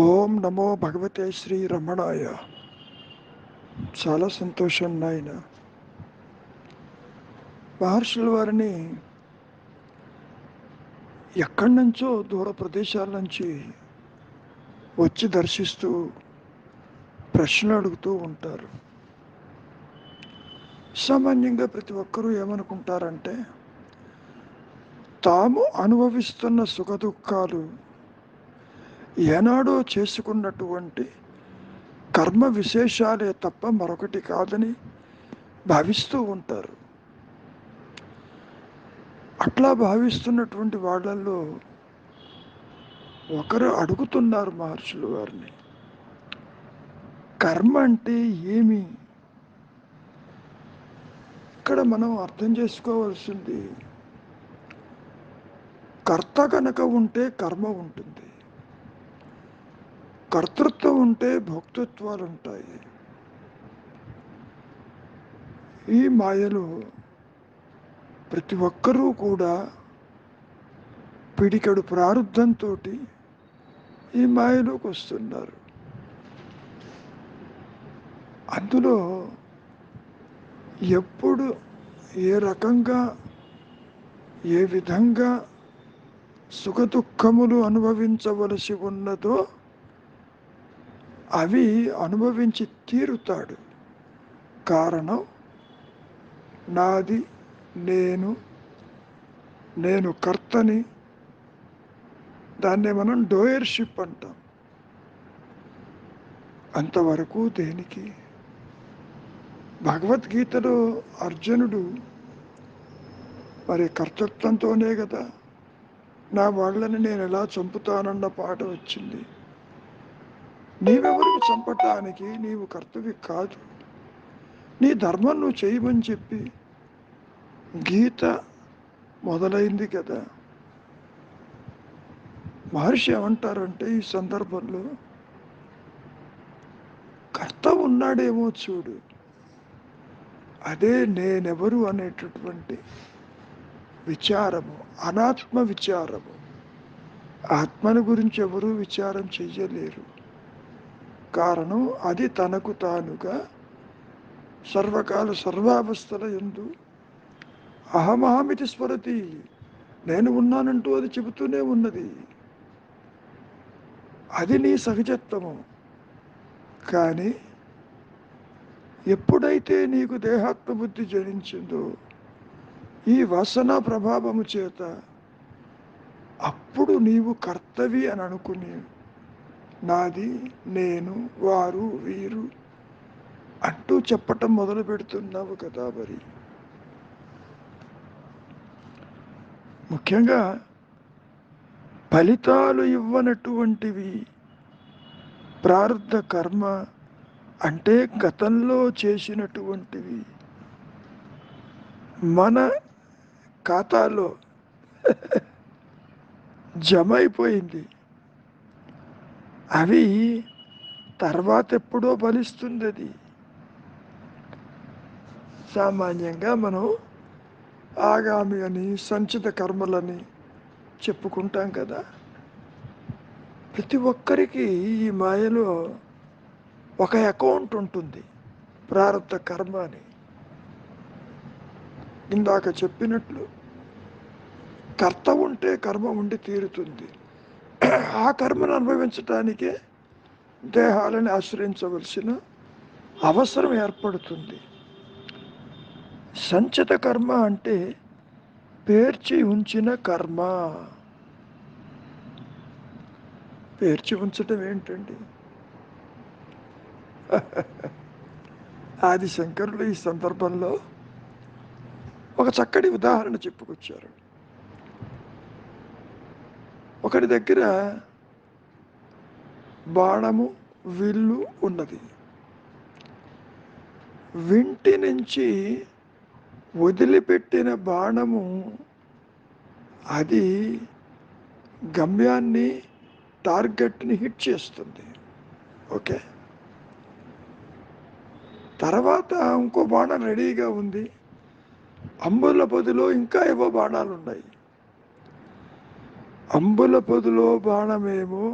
ఓం నమో భగవతే శ్రీ రమణాయ. చాలా సంతోషం నాయన. మహర్షుల వారిని ఎక్కడి నుంచో దూర ప్రదేశాల నుంచి వచ్చి దర్శిస్తూ ప్రశ్నలు అడుగుతూ ఉంటారు. సామాన్యంగా ప్రతి ఒక్కరూ ఏమనుకుంటారంటే తాము అనుభవిస్తున్న సుఖదుఖాలు ఏనాడో చేసుకున్నటువంటి కర్మ విశేషాలే తప్ప మరొకటి కాదని భావిస్తూ ఉంటారు. అట్లా భావిస్తున్నటువంటి వాళ్ళల్లో ఒకరు అడుగుతున్నారు మహర్షులు వారిని, కర్మ అంటే ఏమి? ఇక్కడ మనం అర్థం చేసుకోవాల్సింది, కర్త కనుక ఉంటే కర్మ ఉంటుంది, కర్తృత్వం ఉంటే భోక్తృత్వాలు ఉంటాయి. ఈ మాయలో ప్రతి ఒక్కరూ కూడా పిడికెడు ప్రారంధంతో ఈ మాయలోకి వస్తున్నారు. అందులో ఎప్పుడు ఏ రకంగా ఏ విధంగా సుఖదుఖములు అనుభవించవలసి ఉన్నదో అవి అనుభవించి తీరుతాడు. కారణం నాది, నేను కర్తని. దాన్నే మనం డోయర్షిప్ అంటాం. అంతవరకు దేనికి? భగవద్గీతలో అర్జునుడు మరి కర్తృత్వంతోనే కదా నా వాళ్ళని నేను ఎలా చంపుతానన్న పాట వచ్చింది. నీవెవరికి చంపటానికి? నీవు కర్తవి కాదు, నీ ధర్మం నువ్వు చేయమని చెప్పి గీత మొదలైంది కదా. మహర్షి ఏమంటారంటే ఈ సందర్భంలో, కర్త ఉన్నాడేమో చూడు, అదే నేనెవరు అనేటటువంటి విచారము, అనాత్మ విచారము. ఆత్మను గురించి ఎవరూ విచారం చెయ్యలేరు. కారణం అది తనకు తానుగా సర్వకాల సర్వావస్థల యందు అహమహమితి స్మరతి, నేను ఉన్నానంటూ అది చెబుతూనే ఉన్నది. అది నీ సహజత్వము. కానీ ఎప్పుడైతే నీకు దేహాత్మబుద్ధి జనించిందో ఈ వాసన ప్రభావము చేత, అప్పుడు నీవు కర్తవి అని అనుకుని నాది, నేను, వారు, వీరు అంటూ చెప్పటం మొదలు పెడుతున్నావు కదా. మరి ముఖ్యంగా ఫలితాలు ఇవ్వనటువంటివి ప్రారంధ కర్మ అంటే గతంలో చేసినటువంటివి మన ఖాతాలో జమ అయిపోయింది. అవి తర్వాత ఎప్పుడో ఫలిస్తుంది. అది సామాన్యంగా మనం ఆగామి అని సంచిత కర్మలని చెప్పుకుంటాం కదా. ప్రతి ఒక్కరికి ఈ మాయలో ఒక అకౌంట్ ఉంటుంది, ప్రారంధ కర్మ అని. ఇందాక చెప్పినట్లు కర్త ఉంటే కర్మ ఉండి తీరుతుంది. ఆ కర్మను అనుభవించటానికే దేహాలను ఆశ్రయించవలసిన అవసరం ఏర్పడుతుంది. సంచిత కర్మ అంటే పేర్చి ఉంచిన కర్మ. పేర్చి ఉంచటం ఏంటండి? ఆదిశంకరులు ఈ సందర్భంలో ఒక చక్కటి ఉదాహరణ చెప్పుకొచ్చారు. ఒకటి దగ్గర బాణము, విల్లు ఉన్నది. వింటి నుంచి వదిలిపెట్టిన బాణము అది గమ్యాన్ని, టార్గెట్ని హిట్ చేస్తుంది. ఓకే, తర్వాత ఇంకో బాణం రెడీగా ఉంది. అంబుల పొదిలో ఇంకా ఏవో బాణాలు ఉన్నాయి. అంబుల పొదిలో బాణమేమో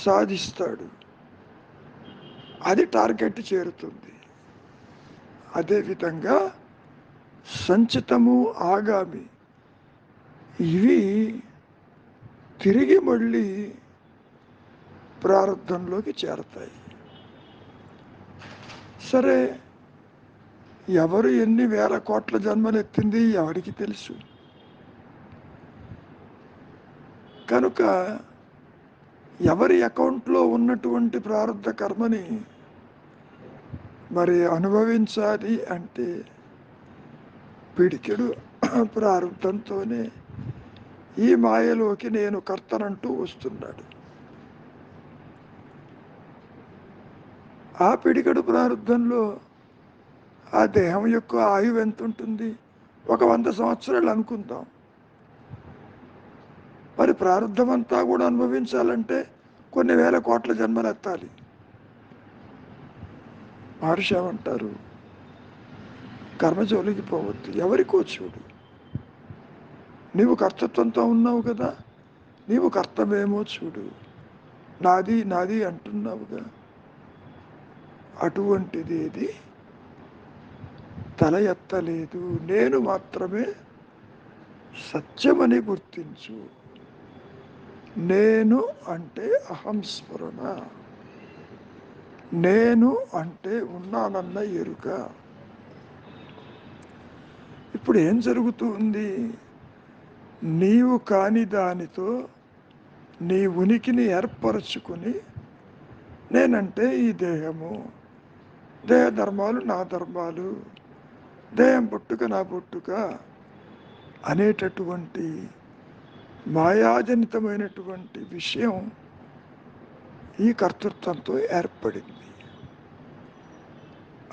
సాధిస్తాడు, అది టార్గెట్ చేరుతుంది. అదేవిధంగా సంచితము, ఆగామి ఇవి తిరిగి మళ్ళీ ప్రారంధంలోకి చేరతాయి. సరే, ఎవరు ఎన్ని వేల కోట్ల జన్మలు ఎత్తింది ఎవరికి తెలుసు? కనుక ఎవరి అకౌంట్లో ఉన్నటువంటి ప్రారంధ కర్మని మరి అనుభవించాలి అంటే పిడికెడు ప్రారంధంతోనే ఈ మాయలోకి నేను కర్తనంటూ వస్తున్నాడు. ఆ పిడికెడు ప్రారంధంలో ఆ దేహం యొక్క ఆయువు ఎంత ఉంటుంది? ఒక 100 సంవత్సరాలు అనుకుందాం. మరి ప్రారంధం అంతా కూడా అనుభవించాలంటే కొన్ని వేల కోట్ల జన్మలు ఎత్తాలి. మహర్షి ఏమంటారు? కర్మజోలికి పోవద్దు, ఎవరికో చూడు. నీవు కర్తృత్వంతో ఉన్నావు కదా, నీవు కర్తవ్యేమో చూడు. నాది నాది అంటున్నావుగా, అటువంటిది ఏది తల ఎత్తలేదు. నేను మాత్రమే సత్యమని గుర్తించు. నేను అంటే అహంస్మరణ, నేను అంటే ఉన్నానన్న ఎరుక. ఇప్పుడు ఏం జరుగుతుంది? నీవు కాని దానితో నీ ఉనికిని ఏర్పరచుకుని నేనంటే ఈ దేహము, దేహ ధర్మాలు నా ధర్మాలు, దేహం పుట్టుక నా పుట్టుక అనేటటువంటి మాయాజనితమైనటువంటి విషయం ఈ కర్తృత్వంతో ఏర్పడింది.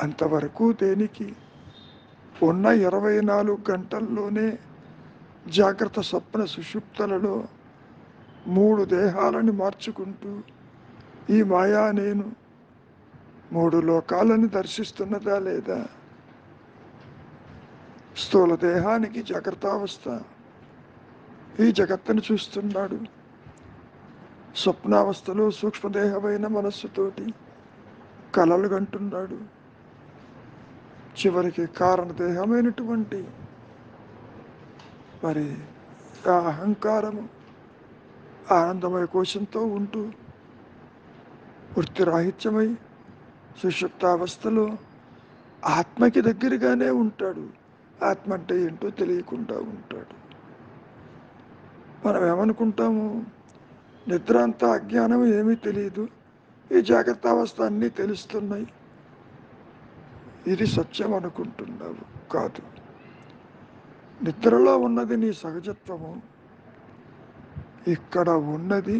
అంతవరకు దేనికి? ఉన్న 24 గంటల్లోనే జాగ్రత్త, స్వప్న, సుషుప్తలలో 3 దేహాలను మార్చుకుంటూ ఈ మాయా నేను 3 లోకాలను దర్శిస్తున్నదా లేదా? స్థూల దేహానికి జాగ్రత్తావస్థ, ఈ జగత్తును చూస్తున్నాడు. స్వప్నావస్థలో సూక్ష్మదేహమైన మనస్సుతోటి కలలు కంటున్నాడు. చివరికి కారణదేహమైనటువంటి మరి ఆ అహంకారము ఆనందమయ కోశంతో ఉంటూ వృత్తిరాహిత్యమై సుషుప్తావస్థలో ఆత్మకి దగ్గరగానే ఉంటాడు. ఆత్మ అంటే ఏంటో తెలియకుండా ఉంటాడు. మనం ఏమనుకుంటాము? నిద్ర అంతా అజ్ఞానం, ఏమీ తెలియదు, ఈ జాగ్రత్త అవస్థ అన్నీ తెలుస్తున్నాయి, ఇది సత్యం అనుకుంటున్నావు. కాదు. నిద్రలో ఉన్నది నీ సహజత్వము, ఇక్కడ ఉన్నది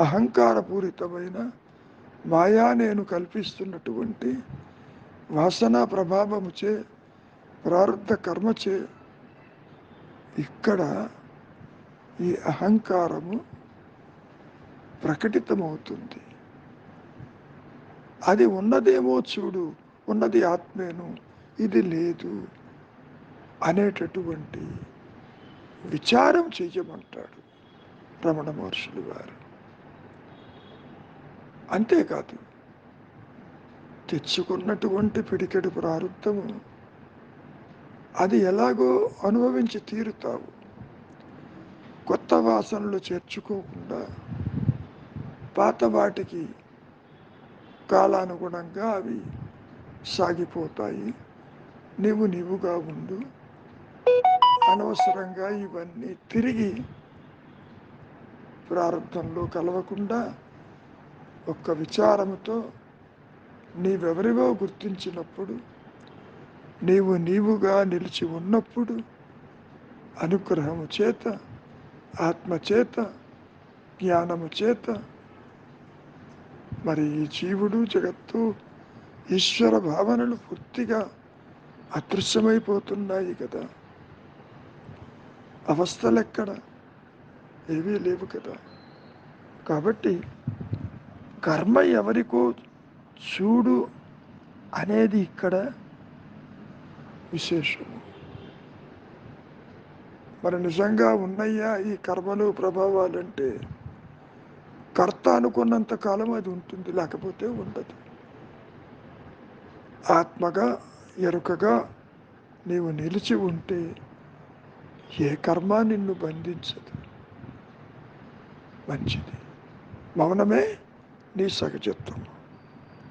అహంకారపూరితమైన మాయా నేను కల్పిస్తున్నటువంటి వాసనా ప్రభావముచే, ప్రారంధ కర్మచే ఇక్కడ ఈ అహంకారము ప్రకటితమవుతుంది. అది ఉన్నదేమో చూడు, ఉన్నది ఆత్మేను, ఇది లేదు అనేటటువంటి విచారం చెయ్యమంటాడు రమణ మహర్షులు వారు. అంతేకాదు, తెచ్చుకున్నటువంటి పిడికెడు ప్రారంధము అది ఎలాగో అనుభవించి తీరుతావు. కొత్త వాసనలు చేర్చుకోకుండా పాత వాటికి కాలానుగుణంగా అవి సాగిపోతాయి. నీవుగా ఉండు. అనవసరంగా ఇవన్నీ తిరిగి ప్రారంధంలో కలవకుండా ఒక్క విచారముతో నీవెవరివో గుర్తించినప్పుడు, నీవుగా నిలిచి ఉన్నప్పుడు అనుగ్రహము చేత, ఆత్మచేత, జ్ఞానము చేత మరి ఈ జీవుడు, జగత్తు, ఈశ్వర భావనలు పూర్తిగా అదృశ్యమైపోతున్నాయి కదా. అవస్థలెక్కడ? ఏవీ లేవు కదా. కాబట్టి కర్మ ఎవరికో చూడు అనేది ఇక్కడ విశేషము. మరి నిజంగా ఉన్నయ్యా ఈ కర్మలు, ప్రభావాలంటే కర్త అనుకున్నంత కాలం అది ఉంటుంది, లేకపోతే ఉండదు. ఆత్మగా ఎరుకగా నీవు నిలిచి ఉంటే ఏ కర్మ నిన్ను బంధించదు. మంచిది. మౌనమే నీ సహజత్వం.